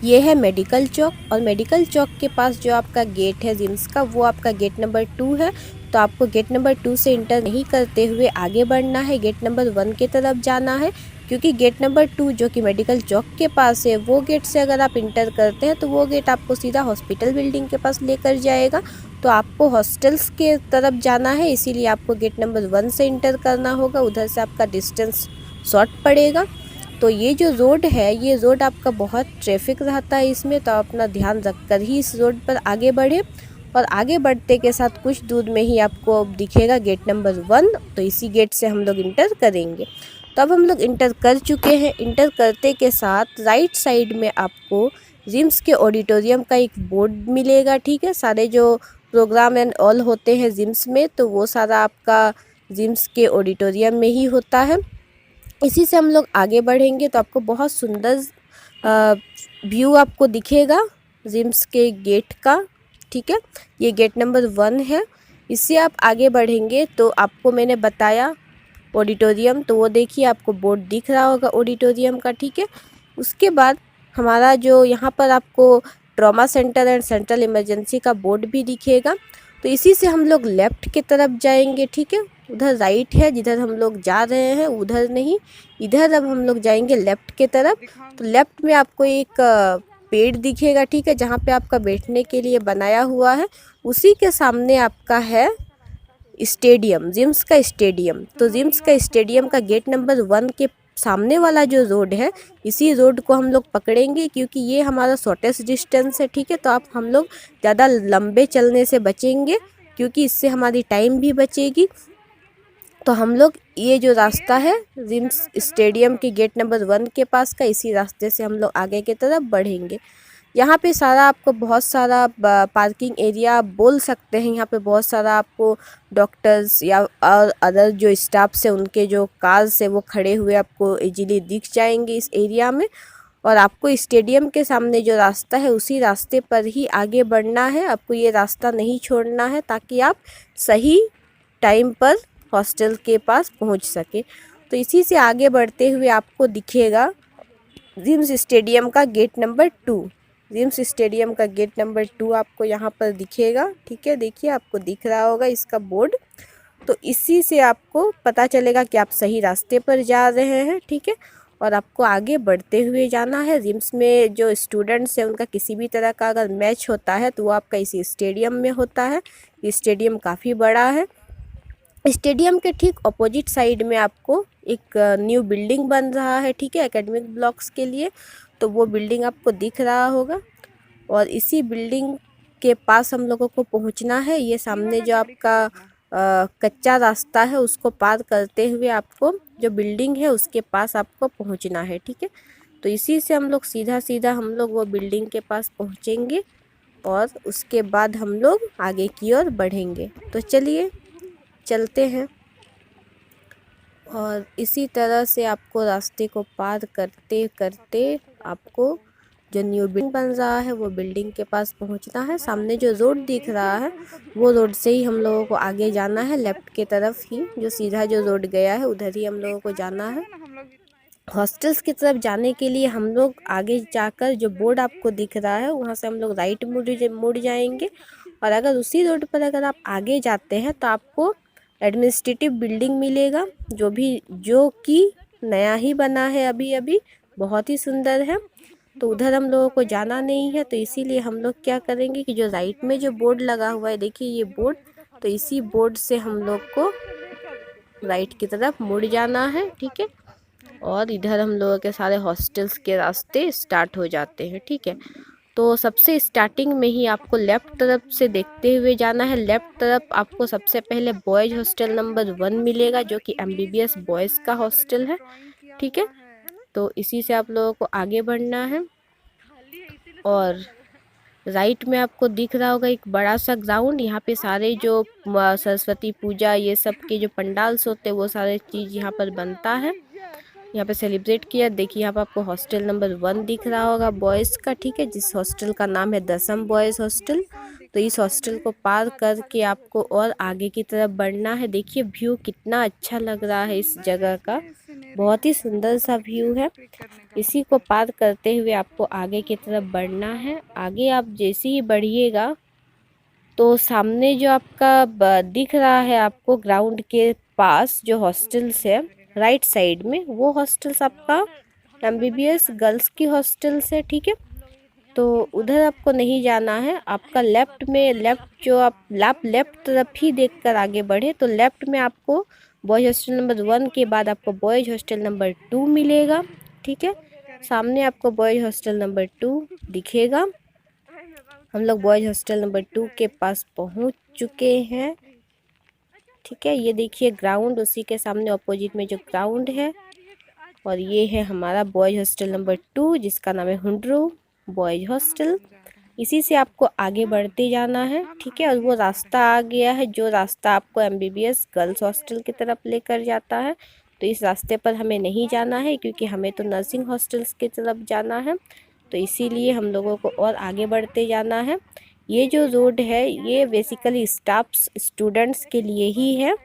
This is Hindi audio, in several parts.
ये है मेडिकल चौक, और मेडिकल चौक के पास जो आपका गेट है जिम्स का, वो आपका गेट नंबर 2 है। तो आपको गेट नंबर 2 से इंटर नहीं करते हुए आगे बढ़ना है, गेट नंबर 1 की तरफ जाना है। क्योंकि गेट नंबर 2 जो कि मेडिकल चौक के पास है, वो गेट से अगर आप इंटर करते हैं तो वो गेट आपको सीधा हॉस्पिटल बिल्डिंग के पास लेकर जाएगा। तो आपको हॉस्टल्स के तरफ जाना है, इसीलिए आपको गेट नंबर 1 से इंटर करना होगा। उधर से आपका डिस्टेंस शॉर्ट पड़ेगा। तो ये जो रोड है, ये रोड आपका बहुत ट्रैफिक रहता है इसमें, तो आप अपना ध्यान रखकर ही इस रोड पर आगे बढ़े। और आगे बढ़ते के साथ कुछ दूर में ही आपको दिखेगा गेट नंबर 1, तो इसी गेट से हम लोग इंटर करेंगे। तो अब हम लोग इंटर कर चुके हैं। इंटर करते के साथ राइट साइड में आपको जिम्स के ऑडिटोरियम का एक बोर्ड मिलेगा, ठीक है। सारे जो प्रोग्राम एंड ऑल होते हैं जिम्स में, तो वो सारा आपका जिम्स के ऑडिटोरियम में ही होता है। इसी से हम लोग आगे बढ़ेंगे तो आपको बहुत सुंदर व्यू आपको दिखेगा जिम्स के गेट का, ठीक है। ये गेट नंबर 1 है। इससे आप आगे बढ़ेंगे तो आपको मैंने बताया ऑडिटोरियम, तो वो देखिए आपको बोर्ड दिख रहा होगा ऑडिटोरियम का, ठीक है। उसके बाद हमारा जो यहाँ पर आपको trauma centre and central emergency का बोर्ड भी दिखेगा। तो इसी से हम लोग लेफ़्ट की तरफ जाएंगे, ठीक है। उधर राइट है जिधर हम लोग जा रहे हैं, उधर नहीं, इधर अब हम लोग जाएंगे लेफ़्ट के तरफ। तो लेफ़्ट में आपको एक पेड़ दिखेगा, ठीक है, जहाँ पे आपका बैठने के लिए बनाया हुआ है। उसी के सामने आपका है स्टेडियम, जिम्स का स्टेडियम। तो जिम्स का स्टेडियम का गेट नंबर 1 के सामने वाला जो रोड है, इसी रोड को हम लोग पकड़ेंगे क्योंकि ये हमारा शॉर्टेस्ट डिस्टेंस है, ठीक है। तो आप हम लोग ज़्यादा लंबे चलने से बचेंगे क्योंकि इससे हमारी टाइम भी बचेगी। तो हम लोग ये जो रास्ता है जिम्स स्टेडियम के गेट नंबर 1 के पास का, इसी रास्ते से हम लोग आगे की तरफ बढ़ेंगे। यहाँ पे सारा आपको बहुत सारा पार्किंग एरिया बोल सकते हैं। यहाँ पे बहुत सारा आपको डॉक्टर्स या और अदर जो स्टाफ्स है उनके जो कार्स है वो खड़े हुए आपको इजीली दिख जाएंगे इस एरिया में। और आपको स्टेडियम के सामने जो रास्ता है उसी रास्ते पर ही आगे बढ़ना है। आपको ये रास्ता नहीं छोड़ना है ताकि आप सही टाइम पर हॉस्टल के पास पहुंच सके। तो इसी से आगे बढ़ते हुए आपको दिखेगा जिम्स स्टेडियम का गेट नंबर 2। जिम्स स्टेडियम का गेट नंबर 2 आपको यहाँ पर दिखेगा, ठीक है। देखिए आपको दिख रहा होगा इसका बोर्ड। तो इसी से आपको पता चलेगा कि आप सही रास्ते पर जा रहे हैं, ठीक है। और आपको आगे बढ़ते हुए जाना है। जिम्स में जो स्टूडेंट्स हैं उनका किसी भी तरह का अगर मैच होता है तो वो आपका इसी स्टेडियम में होता है। ये स्टेडियम काफ़ी बड़ा है। स्टेडियम के ठीक अपोजिट साइड में आपको एक न्यू बिल्डिंग बन रहा है, ठीक है, एकेडमिक ब्लॉक्स के लिए। तो वो बिल्डिंग आपको दिख रहा होगा और इसी बिल्डिंग के पास हम लोगों को पहुंचना है। ये सामने जो आपका कच्चा रास्ता है उसको पार करते हुए आपको जो बिल्डिंग है उसके पास आपको पहुंचना है, ठीक है। तो इसी से हम लोग सीधा सीधा हम लोग वो बिल्डिंग के पास पहुंचेंगे और उसके बाद हम लोग आगे की ओर बढ़ेंगे। तो चलिए चलते हैं। और इसी तरह से आपको रास्ते को पार करते करते आपको जो न्यू बिल्डिंग बन रहा है वो बिल्डिंग के पास पहुंचना है। सामने जो रोड दिख रहा है वो रोड से ही हम लोगों को आगे जाना है, लेफ़्ट के तरफ ही जो सीधा जो रोड गया है उधर ही हम लोगों को जाना है। हॉस्टल्स की तरफ जाने के लिए हम लोग आगे जाकर जो बोर्ड आपको दिख रहा है वहाँ से हम लोग राइट मुड़ जाएंगे। और अगर उसी रोड पर अगर आप आगे जाते हैं तो आपको एडमिनिस्ट्रेटिव बिल्डिंग मिलेगा, जो कि नया ही बना है अभी अभी, बहुत ही सुंदर है। तो उधर हम लोगों को जाना नहीं है, तो इसीलिए हम लोग क्या करेंगे कि जो राइट में जो बोर्ड लगा हुआ है, देखिए ये बोर्ड, तो इसी बोर्ड से हम लोग को राइट की तरफ मुड़ जाना है, ठीक है। और इधर हम लोगों के सारे हॉस्टल्स के रास्ते स्टार्ट हो जाते हैं, ठीक है। तो सबसे स्टार्टिंग में ही आपको लेफ़्ट तरफ से देखते हुए जाना है। लेफ़्ट तरफ आपको सबसे पहले बॉयज़ हॉस्टल नंबर 1 मिलेगा जो कि MBBS बॉयज़ का हॉस्टल है, ठीक है। तो इसी से आप लोगों को आगे बढ़ना है। और राइट में आपको दिख रहा होगा एक बड़ा सा ग्राउंड। यहाँ पे सारे जो सरस्वती पूजा ये सब के जो पंडाल्स होते हैं वो सारे चीज़ यहाँ पर बनता है, यहाँ पे सेलिब्रेट किया। देखिए यहाँ पर आपको हॉस्टल नंबर 1 दिख रहा होगा बॉयज़ का, ठीक है, जिस हॉस्टल का नाम है दसम बॉयज़ हॉस्टल। तो इस हॉस्टल को पार करके आपको और आगे की तरफ बढ़ना है। देखिए व्यू कितना अच्छा लग रहा है इस जगह का। बहुत ही सुंदर सा व्यू है। इसी को पार करते हुए आपको आगे की तरफ बढ़ना है। आगे आप जैसे ही बढ़िएगा तो सामने जो आपका दिख रहा है आपको ग्राउंड के पास जो हॉस्टल्स है राइट साइड में, वो हॉस्टल्स आपका एमबीबीएस गर्ल्स की हॉस्टल्स है। ठीक है, तो उधर आपको नहीं जाना है। आपका लेफ्ट में, आप लेफ्ट तरफ ही देखकर आगे बढ़े तो लेफ्ट में आपको बॉयज हॉस्टल नंबर 1 के बाद आपको बॉयज हॉस्टल नंबर 2 मिलेगा। ठीक है, सामने आपको बॉयज हॉस्टल नंबर 2 दिखेगा। हम लोग बॉयज हॉस्टल नंबर 2 के पास पहुंच चुके हैं। ठीक है, ये देखिए ग्राउंड, उसी के सामने ऑपोजिट में जो ग्राउंड है, और ये है हमारा बॉयज हॉस्टल नंबर 2 जिसका नाम है हुंड्रू बॉयज हॉस्टल। इसी से आपको आगे बढ़ते जाना है। ठीक है, और वो रास्ता आ गया है जो रास्ता आपको एमबीबीएस गर्ल्स हॉस्टल की तरफ लेकर जाता है। तो इस रास्ते पर हमें नहीं जाना है क्योंकि हमें तो नर्सिंग हॉस्टल्स की तरफ जाना है, तो इसीलिए हम लोगों को और आगे बढ़ते जाना है। ये जो रोड है ये बेसिकली स्टाफ्स स्टूडेंट्स के लिए ही है,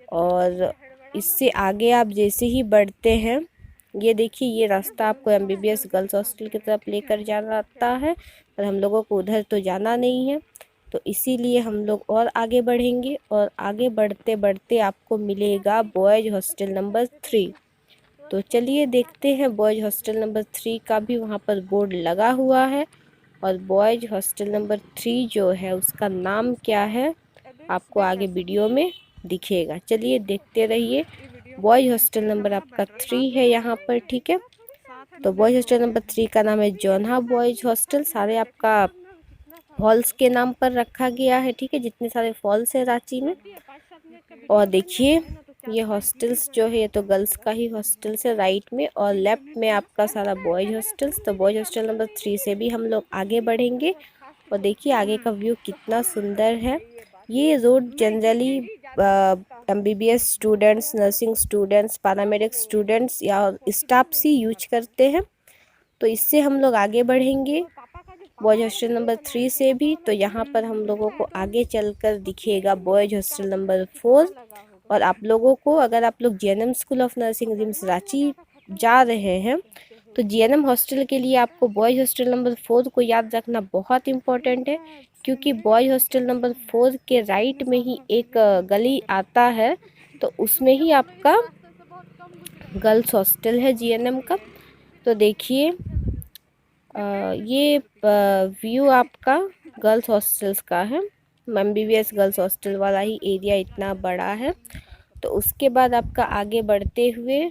और इससे आगे आप जैसे ही बढ़ते हैं, ये देखिए ये रास्ता आपको एमबीबीएस गर्ल्स हॉस्टल की तरफ लेकर जाता है, और हम लोगों को उधर तो जाना नहीं है, तो इसीलिए हम लोग और आगे बढ़ेंगे। और आगे बढ़ते बढ़ते आपको मिलेगा बॉयज हॉस्टल नंबर 3। तो चलिए देखते हैं, बॉयज हॉस्टल नंबर 3 का भी वहाँ पर बोर्ड लगा हुआ है, और बॉयज हॉस्टल नंबर 3 जो है उसका नाम क्या है आपको आगे वीडियो में दिखेगा। चलिए देखते रहिए। बॉयज हॉस्टल नंबर आपका 3 है यहाँ पर। ठीक है, तो बॉयज हॉस्टल नंबर 3 का नाम है जोन्हा बॉयज हॉस्टल। सारे आपका फॉल्स के नाम पर रखा गया है। ठीक है, जितने सारे फॉल्स है रांची में। और देखिए ये हॉस्टल्स जो है ये तो गर्ल्स का ही हॉस्टल्स है राइट में, और लेफ्ट में आपका सारा बॉयज हॉस्टल्स। तो बॉयज हॉस्टल नंबर 3 से भी हम लोग आगे बढ़ेंगे, और देखिए आगे का व्यू कितना सुंदर है। ये road generally MBBS students, nursing students, paramedic students या स्टाफ ही यूज करते हैं। तो इससे हम लोग आगे बढ़ेंगे बॉयज हॉस्टल नंबर 3 से भी। तो यहाँ पर हम लोगों को आगे चलकर दिखेगा बॉयज हॉस्टल नंबर 4। और आप लोगों को, अगर आप लोग GNM school of nursing RIMS Ranchi जा रहे हैं तो जीएनएम हॉस्टल के लिए आपको बॉयज हॉस्टल नंबर 4 को याद रखना बहुत इम्पोर्टेंट है, क्योंकि बॉयज हॉस्टल नंबर 4 के राइट में ही एक गली आता है, तो उसमें ही आपका गर्ल्स हॉस्टल है जीएनएम का। तो देखिए ये व्यू आपका गर्ल्स हॉस्टल्स का है। एमबीबीएस गर्ल्स हॉस्टल वाला ही एरिया इतना बड़ा है। तो उसके बाद आपका आगे बढ़ते हुए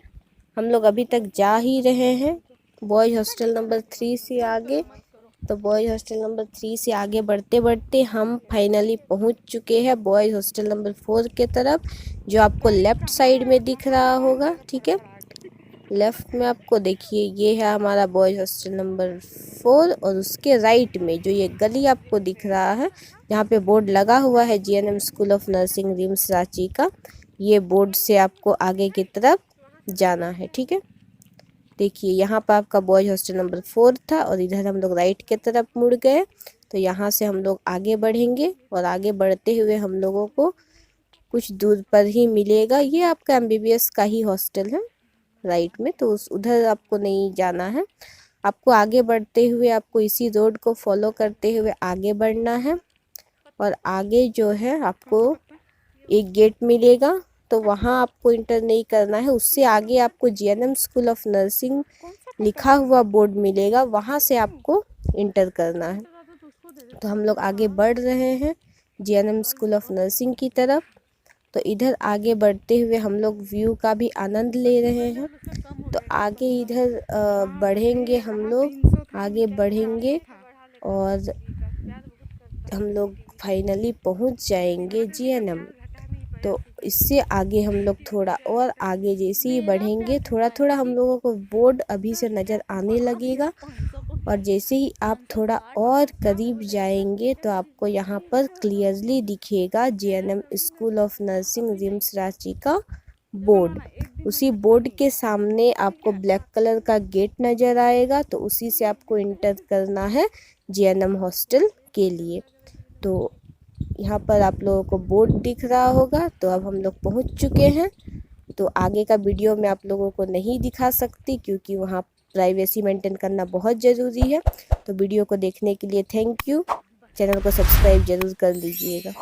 हम लोग अभी तक जा ही रहे हैं बॉयज हॉस्टल नंबर 3 से आगे। तो बॉयज हॉस्टल नंबर 3 से आगे बढ़ते बढ़ते हम फाइनली पहुंच चुके हैं बॉयज हॉस्टल नंबर 4 के तरफ, जो आपको लेफ्ट साइड में दिख रहा होगा। ठीक है, लेफ्ट में आपको देखिए ये है हमारा बॉयज हॉस्टल नंबर 4, और उसके राइट में जो ये गली आपको दिख रहा है जहाँ पे बोर्ड लगा हुआ है GNM school of nursing RIMS Ranchi का, ये बोर्ड से आपको आगे की तरफ जाना है। ठीक है, देखिए यहाँ पर आपका बॉयज हॉस्टल नंबर 4 था, और इधर हम लोग राइट की तरफ मुड़ गए। तो यहाँ से हम लोग आगे बढ़ेंगे, और आगे बढ़ते हुए हम लोगों को कुछ दूर पर ही मिलेगा ये आपका एमबीबीएस का ही हॉस्टल है राइट में, तो उधर आपको नहीं जाना है। आपको आगे बढ़ते हुए आपको इसी रोड को फॉलो करते हुए आगे बढ़ना है, और आगे जो है आपको एक गेट मिलेगा, तो वहाँ आपको इंटर नहीं करना है। उससे आगे आपको जीएनएम स्कूल ऑफ नर्सिंग लिखा हुआ बोर्ड मिलेगा, वहाँ से आपको इंटर करना है। तो हम लोग आगे बढ़ रहे हैं जीएनएम स्कूल ऑफ नर्सिंग की तरफ। तो इधर आगे बढ़ते हुए हम लोग व्यू का भी आनंद ले रहे हैं। तो आगे इधर बढ़ेंगे, हम लोग आगे बढ़ेंगे, और हम लोग फाइनली पहुंच जाएंगे जीएनएम। तो इससे आगे हम लोग थोड़ा और आगे जैसे ही बढ़ेंगे, थोड़ा थोड़ा हम लोगों को बोर्ड अभी से नज़र आने लगेगा, और जैसे ही आप थोड़ा और करीब जाएंगे तो आपको यहाँ पर क्लियरली दिखेगा GNM school of nursing RIMS Ranchi का बोर्ड। उसी बोर्ड के सामने आपको ब्लैक कलर का गेट नज़र आएगा, तो उसी से आपको इंटर करना है जीएनएम हॉस्टल के लिए। तो यहाँ पर आप लोगों को बोर्ड दिख रहा होगा। तो अब हम लोग पहुँच चुके हैं तो आगे का वीडियो मैं आप लोगों को नहीं दिखा सकती क्योंकि वहाँ प्राइवेसी मेंटेन करना बहुत ज़रूरी है। तो वीडियो को देखने के लिए थैंक यू। चैनल को सब्सक्राइब ज़रूर कर लीजिएगा।